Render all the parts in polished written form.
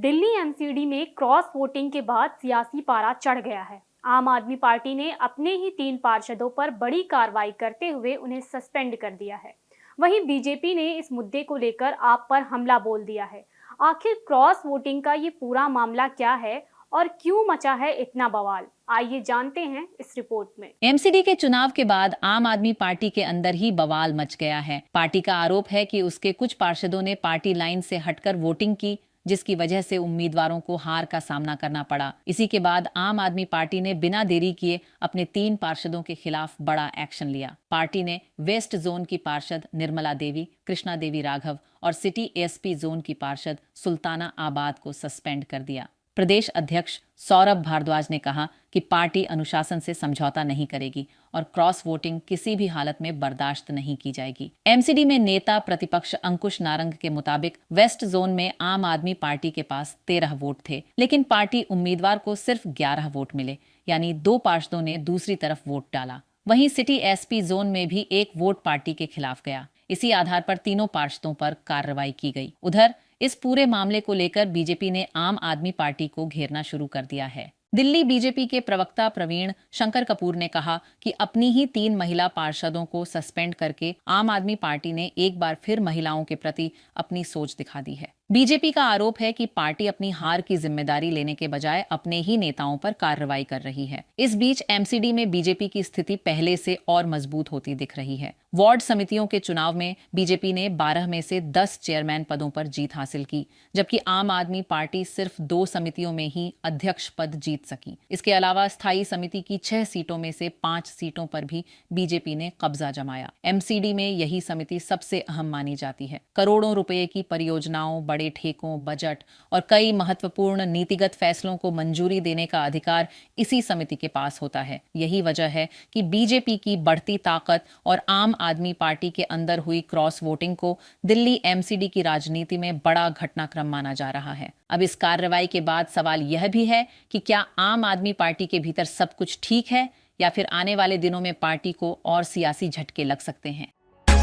Delhi MCD में cross voting के बाद सियासी पारा चढ़ गया है। आम आदमी पार्टी ने अपने ही 3 पार्षदों पर बड़ी कार्रवाई करते हुए उन्हें सस्पेंड कर दिया है। वहीं बीजेपी ने इस मुद्दे को लेकर आप पर हमला बोल दिया है। आखिर क्रॉस वोटिंग का ये पूरा मामला क्या है और क्यों मचा है इतना बवाल, आइए जानते हैं इस रिपोर्ट में। एमसीडी के चुनाव के बाद आम आदमी पार्टी के अंदर ही बवाल मच गया है। पार्टी का आरोप है कि उसके कुछ पार्षदों ने पार्टी लाइन से हटकर वोटिंग की, जिसकी वजह से उम्मीदवारों को हार का सामना करना पड़ा। इसी के बाद आम आदमी पार्टी ने बिना देरी किए अपने 3 पार्षदों के खिलाफ बड़ा एक्शन लिया। पार्टी ने वेस्ट जोन की पार्षद निर्मला देवी, कृष्णा देवी राघव और सिटी एसपी जोन की पार्षद सुल्ताना आबाद को सस्पेंड कर दिया। प्रदेश अध्यक्ष सौरभ भारद्वाज ने कहा कि पार्टी अनुशासन से समझौता नहीं करेगी और क्रॉस वोटिंग किसी भी हालत में बर्दाश्त नहीं की जाएगी। एमसीडी में नेता प्रतिपक्ष अंकुश नारंग के मुताबिक वेस्ट जोन में आम आदमी पार्टी के पास 13 वोट थे, लेकिन पार्टी उम्मीदवार को सिर्फ 11 वोट मिले, यानी 2 पार्षदों ने दूसरी तरफ वोट डाला। वहीं सिटी एसपी जोन में भी 1 वोट पार्टी के खिलाफ गया। इसी आधार पर तीनों पार्षदों पर कार्रवाई की गई। उधर इस पूरे मामले को लेकर बीजेपी ने आम आदमी पार्टी को घेरना शुरू कर दिया है। दिल्ली बीजेपी के प्रवक्ता प्रवीण शंकर कपूर ने कहा कि अपनी ही 3 महिला पार्षदों को सस्पेंड करके आम आदमी पार्टी ने एक बार फिर महिलाओं के प्रति अपनी सोच दिखा दी है। बीजेपी का आरोप है कि पार्टी अपनी हार की जिम्मेदारी लेने के बजाय अपने ही नेताओं पर कार्रवाई कर रही है। इस बीच एमसीडी में बीजेपी की स्थिति पहले से और मजबूत होती दिख रही है। वार्ड समितियों के चुनाव में बीजेपी ने 12 में से 10 चेयरमैन पदों पर जीत हासिल की, जबकि आम आदमी पार्टी सिर्फ 2 समितियों में ही अध्यक्ष पद जीत सकी। इसके अलावा स्थायी समिति की 6 सीटों में से 5 सीटों पर भी बीजेपी ने कब्जा जमाया। एमसीडी में यही समिति सबसे अहम मानी जाती है। करोड़ों रुपए की परियोजनाओं, बड़े ठेकों, बजट और कई महत्वपूर्ण नीतिगत फैसलों को मंजूरी देने का अधिकार इसी समिति के पास होता है। यही वजह है कि बीजेपी की बढ़ती ताकत और आम आदमी पार्टी के अंदर हुई क्रॉस वोटिंग को दिल्ली एमसीडी की राजनीति में बड़ा घटनाक्रम माना जा रहा है। अब इस कार्रवाई के बाद सवाल यह भी है कि क्या आम आदमी पार्टी के भीतर सब कुछ ठीक है या फिर आने वाले दिनों में पार्टी को और सियासी झटके लग सकते हैं।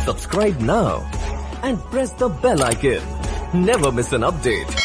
Subscribe now and press the bell icon. Never miss an update.